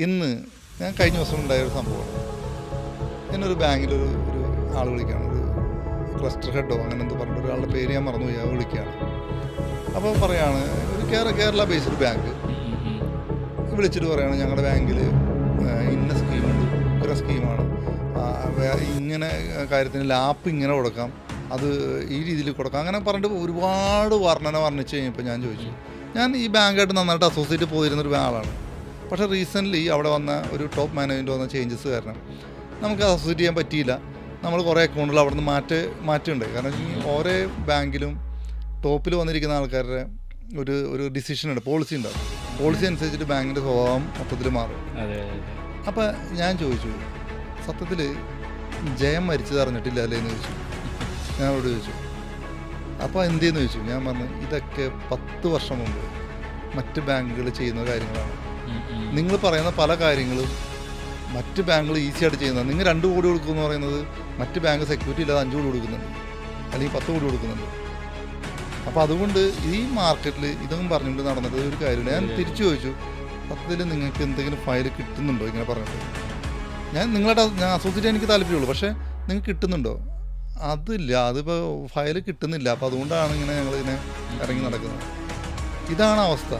ഇന്ന് ഞാൻ കഴിഞ്ഞ ദിവസം ഉണ്ടായൊരു സംഭവമാണ്. എന്നൊരു ബാങ്കിലൊരു ഒരു ആൾ വിളിക്കുകയാണ്, ഒരു ക്ലസ്റ്റർ ഹെഡോ അങ്ങനെ എന്തോ പറഞ്ഞിട്ട് ഒരാളുടെ പേര് ഞാൻ മറന്നുപോയി, അത് വിളിക്കുകയാണ്. അപ്പോൾ പറയാണ്, ഒരു കേരള ബേസ്ഡ് ബാങ്ക് വിളിച്ചിട്ട് പറയുകയാണ്, ഞങ്ങളുടെ ബാങ്കിൽ ഇന്ന സ്കീമുണ്ട്, ഉഗ്ര സ്കീമാണ്, ഇങ്ങനെ കാര്യത്തിന് ലാപ്പ് ഇങ്ങനെ കൊടുക്കാം, അത് ഈ രീതിയിൽ കൊടുക്കാം, അങ്ങനെ പറഞ്ഞിട്ട് ഒരുപാട് വർണ്ണന വർണ്ണിച്ച് കഴിഞ്ഞപ്പോൾ ഞാൻ ചോദിച്ചു, ഞാൻ ഈ ബാങ്കായിട്ട് നന്നായിട്ട് അസോസിയേറ്റ് പോയിരുന്നൊരു ആളാണ്. പക്ഷേ റീസെൻ്റ്ലി അവിടെ വന്ന ഒരു ടോപ്പ് മാനേജ്മെൻറ്റ് വന്ന ചേഞ്ചസ് കാരണം നമുക്ക് അസോസിയേറ്റ് ചെയ്യാൻ പറ്റിയില്ല. നമ്മൾ കുറേ അക്കൗണ്ടുകൾ അവിടെ നിന്ന് മാറ്റുണ്ട്. കാരണം ഓരോ ബാങ്കിലും ടോപ്പിൽ വന്നിരിക്കുന്ന ആൾക്കാരുടെ ഒരു ഡിസിഷൻ ഉണ്ട്, പോളിസി ഉണ്ടാവും. പോളിസി അനുസരിച്ചിട്ട് ബാങ്കിൻ്റെ സ്വഭാവം മൊത്തത്തിൽ മാറും. അപ്പോൾ ഞാൻ ചോദിച്ചു, സത്യത്തിൽ ജയം മരിച്ചത് അറിഞ്ഞിട്ടില്ല അല്ലേ എന്ന് ചോദിച്ചു. ഞാൻ അവരോട് ചോദിച്ചു. അപ്പോൾ എന്തെന്ന് ചോദിച്ചു. ഞാൻ പറഞ്ഞു, ഇതൊക്കെ 10 വർഷം മുമ്പ് മറ്റ് ബാങ്കുകൾ ചെയ്യുന്ന കാര്യങ്ങളാണ്. നിങ്ങൾ പറയുന്ന പല കാര്യങ്ങളും മറ്റ് ബാങ്കുകൾ ഈസി ആയിട്ട് ചെയ്യുന്നത്. നിങ്ങൾ 2 കോടി കൊടുക്കുമെന്ന് പറയുന്നത് മറ്റ് ബാങ്ക് സെക്യൂരിറ്റി ഇല്ലാതെ 5 കോടി കൊടുക്കുന്നുണ്ട്, അല്ലെങ്കിൽ 10 കോടി കൊടുക്കുന്നുണ്ട്. അപ്പോൾ അതുകൊണ്ട് ഈ മാർക്കറ്റിൽ ഇതൊന്നും പറഞ്ഞുകൊണ്ട് നടന്നിട്ട് ഒരു കാര്യമില്ല. ഞാൻ തിരിച്ചു ചോദിച്ചു, സത്യത്തിൽ നിങ്ങൾക്ക് എന്തെങ്കിലും ഫയൽ കിട്ടുന്നുണ്ടോ ഇങ്ങനെ പറഞ്ഞിട്ട്? ഞാൻ അസോസിയേറ്റ് എനിക്ക് താല്പര്യമുള്ളൂ, പക്ഷേ നിങ്ങൾക്ക് കിട്ടുന്നുണ്ടോ? അതില്ല, അതിപ്പോൾ ഫയൽ കിട്ടുന്നില്ല, അപ്പോൾ അതുകൊണ്ടാണ് ഇങ്ങനെ ഞങ്ങളിങ്ങനെ ഇറങ്ങി നടക്കുന്നത്. ഇതാണ് അവസ്ഥ.